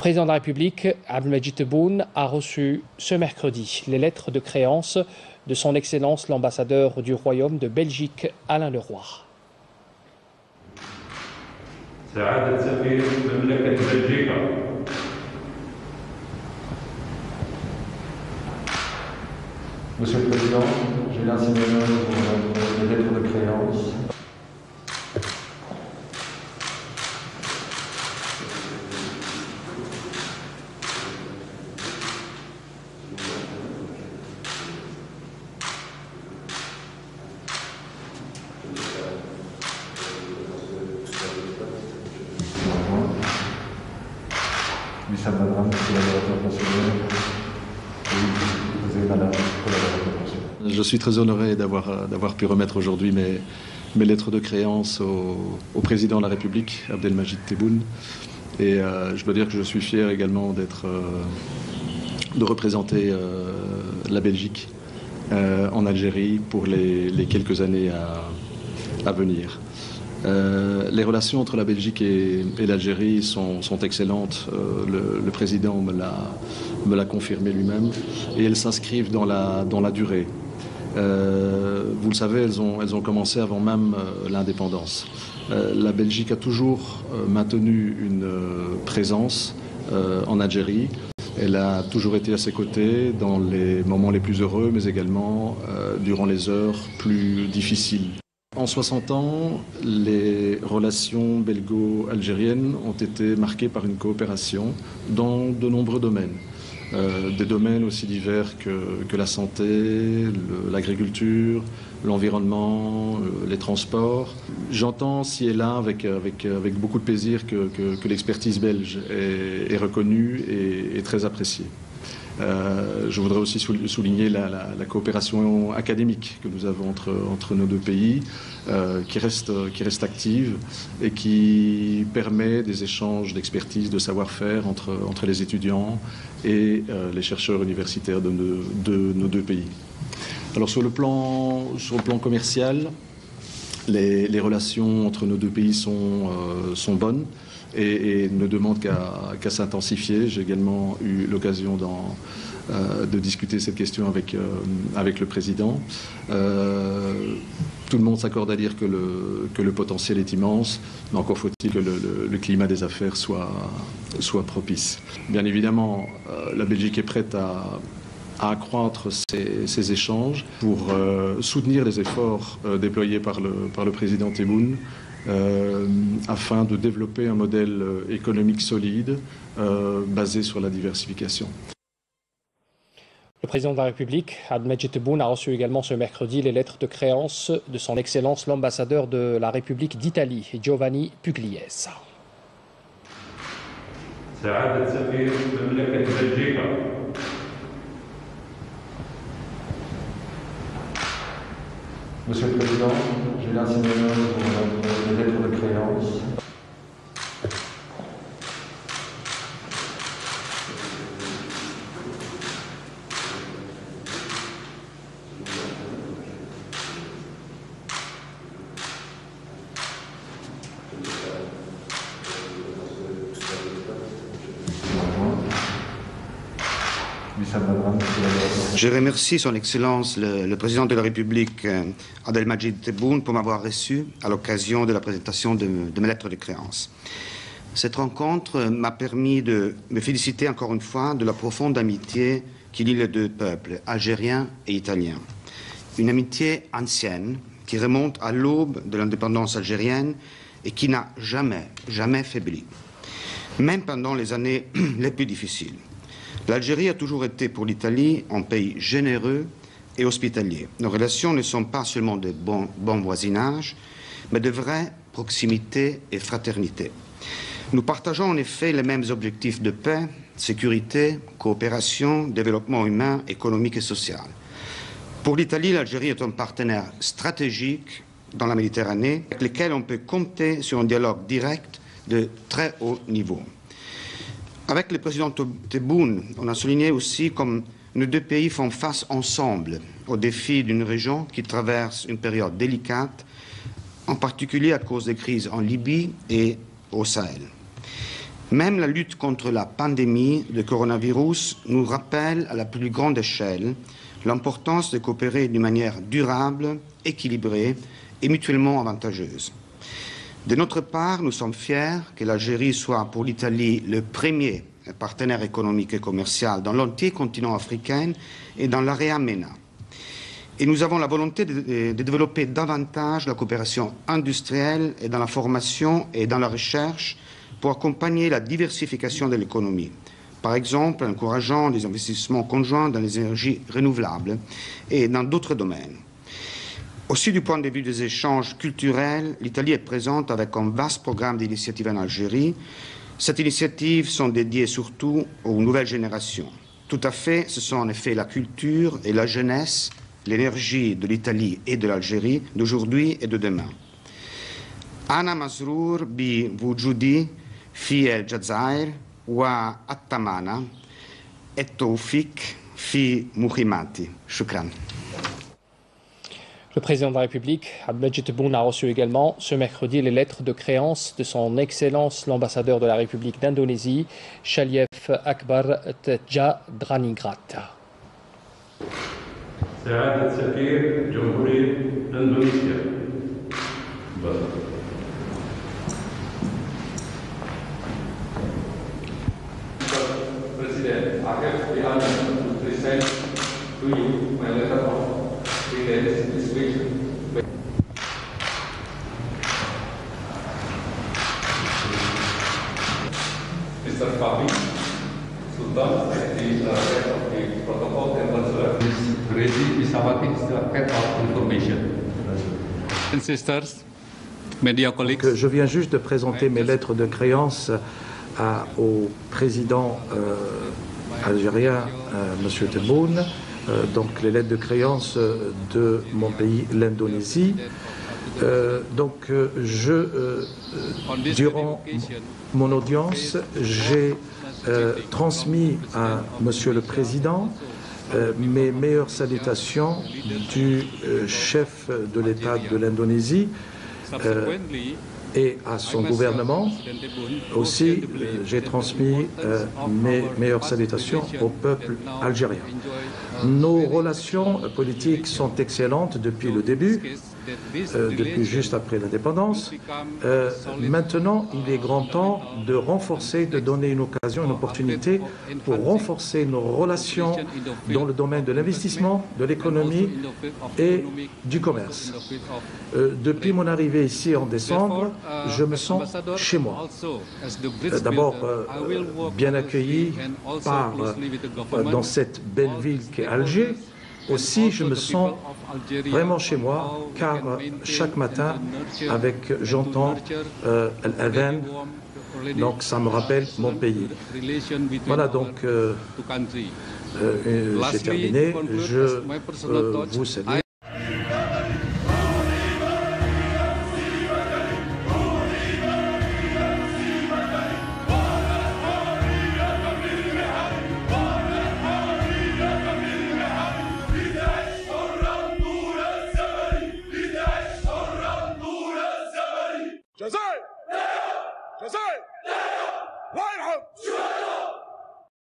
président de la République, Abdelmadjid Tebboune, a reçu ce mercredi les lettres de créance de son Excellence l'ambassadeur du Royaume de Belgique, Alain Leroy. Monsieur le Président, j'ai l'insigne honneur de vous remettre les lettres de créance. Michel Madame, collaborateur national. Vous êtes Madame, collaborateur national. Je suis très honoré d'avoir pu remettre aujourd'hui mes lettres de créance au président de la République, Abdelmadjid Tebboune. Et je dois dire que je suis fier également de représenter la Belgique en Algérie pour les quelques années à venir. Les relations entre la Belgique et l'Algérie sont excellentes. Le président me l'a confirmé lui-même et elles s'inscrivent dans la durée. Vous le savez, elles ont commencé avant même l'indépendance. La Belgique a toujours maintenu une présence en Algérie. Elle a toujours été à ses côtés dans les moments les plus heureux, mais également durant les heures plus difficiles. En 60 ans, les relations belgo-algériennes ont été marquées par une coopération dans de nombreux domaines. Des domaines aussi divers que la santé, l'agriculture, l'environnement, les transports. J'entends ci et là avec beaucoup de plaisir que l'expertise belge est reconnue et très appréciée. Je voudrais aussi souligner la coopération académique que nous avons entre nos deux pays, qui reste active et qui permet des échanges d'expertise, de savoir-faire entre les étudiants et les chercheurs universitaires de nos deux pays. Alors sur le plan commercial, les relations entre nos deux pays sont bonnes et ne demandent qu'à s'intensifier. J'ai également eu l'occasion de discuter cette question avec le président. Tout le monde s'accorde à dire que le potentiel est immense, mais encore faut-il que le climat des affaires soit propice. Bien évidemment, la Belgique est prête à accroître ces échanges pour soutenir les efforts déployés par le président Tebboune afin de développer un modèle économique solide basé sur la diversification. Le président de la République, Abdelmadjid Tebboune, a reçu également ce mercredi les lettres de créance de son Excellence l'ambassadeur de la République d'Italie, Giovanni Pugliese. Monsieur le Président, j'ai l'insigne honneur de vous remettre les lettres de créance. Je remercie son Excellence le Président de la République, Abdelmadjid Tebboune, pour m'avoir reçu à l'occasion de la présentation de mes lettres de créance. Cette rencontre m'a permis de me féliciter encore une fois de la profonde amitié qui lie les deux peuples, algériens et italiens. Une amitié ancienne qui remonte à l'aube de l'indépendance algérienne et qui n'a jamais faibli, même pendant les années les plus difficiles. L'Algérie a toujours été pour l'Italie un pays généreux et hospitalier. Nos relations ne sont pas seulement de bon voisinage, mais de vraie proximité et fraternité. Nous partageons en effet les mêmes objectifs de paix, sécurité, coopération, développement humain, économique et social. Pour l'Italie, l'Algérie est un partenaire stratégique dans la Méditerranée, avec lequel on peut compter sur un dialogue direct de très haut niveau. Avec le président Tebboune, on a souligné aussi comme nos deux pays font face ensemble aux défis d'une région qui traverse une période délicate, en particulier à cause des crises en Libye et au Sahel. Même la lutte contre la pandémie de coronavirus nous rappelle à la plus grande échelle l'importance de coopérer d'une manière durable, équilibrée et mutuellement avantageuse. De notre part, nous sommes fiers que l'Algérie soit pour l'Italie le premier partenaire économique et commercial dans l'entier continent africain et dans l'area MENA. Et nous avons la volonté de développer davantage la coopération industrielle et dans la formation et dans la recherche pour accompagner la diversification de l'économie. Par exemple, en encourageant les investissements conjoints dans les énergies renouvelables et dans d'autres domaines. Aussi, du point de vue des échanges culturels, l'Italie est présente avec un vaste programme d'initiatives en Algérie. Ces initiatives sont dédiées surtout aux nouvelles générations. Tout à fait, ce sont en effet la culture et la jeunesse, l'énergie de l'Italie et de l'Algérie d'aujourd'hui et de demain. Ana Masrour bi wujudi fi el-Jazair wa at-Tamana et Tawfik fi Muhimati. Shukran. Le président de la République, Abdelmadjid Tebboune, a reçu également ce mercredi les lettres de créance de son Excellence l'ambassadeur de la République d'Indonésie, Chaliev Akbar Teja Draningrat. سعادة سفير جمهورية إندونيسيا. President, I have the honor to present to you my letter of credence this week. Mr. Fahmi Sultan, the head of the protocol and consular. Rezi Isawati is the head of information. And sisters, media colleagues. Je viens juste de présenter mes lettres de créance au président algérien, M. Tebboune, donc les lettres de créance de mon pays, l'Indonésie. Durant mon audience, j'ai transmis à M. le Président mes meilleures salutations du chef de l'État de l'Indonésie et à son gouvernement. Aussi, j'ai transmis mes meilleures salutations au peuple algérien. Nos relations politiques sont excellentes depuis le début, depuis juste après l'indépendance. Maintenant, il est grand temps de renforcer, de donner une occasion, une opportunité pour renforcer nos relations dans le domaine de l'investissement, de l'économie et du commerce. Depuis mon arrivée ici en décembre, je me sens chez moi. D'abord, bien accueilli dans cette belle ville qu'est Alger. Aussi, je me sens vraiment chez moi, car chaque matin, j'entends l'adhan, donc ça me rappelle mon pays. Voilà, donc j'ai terminé. Je vous salue.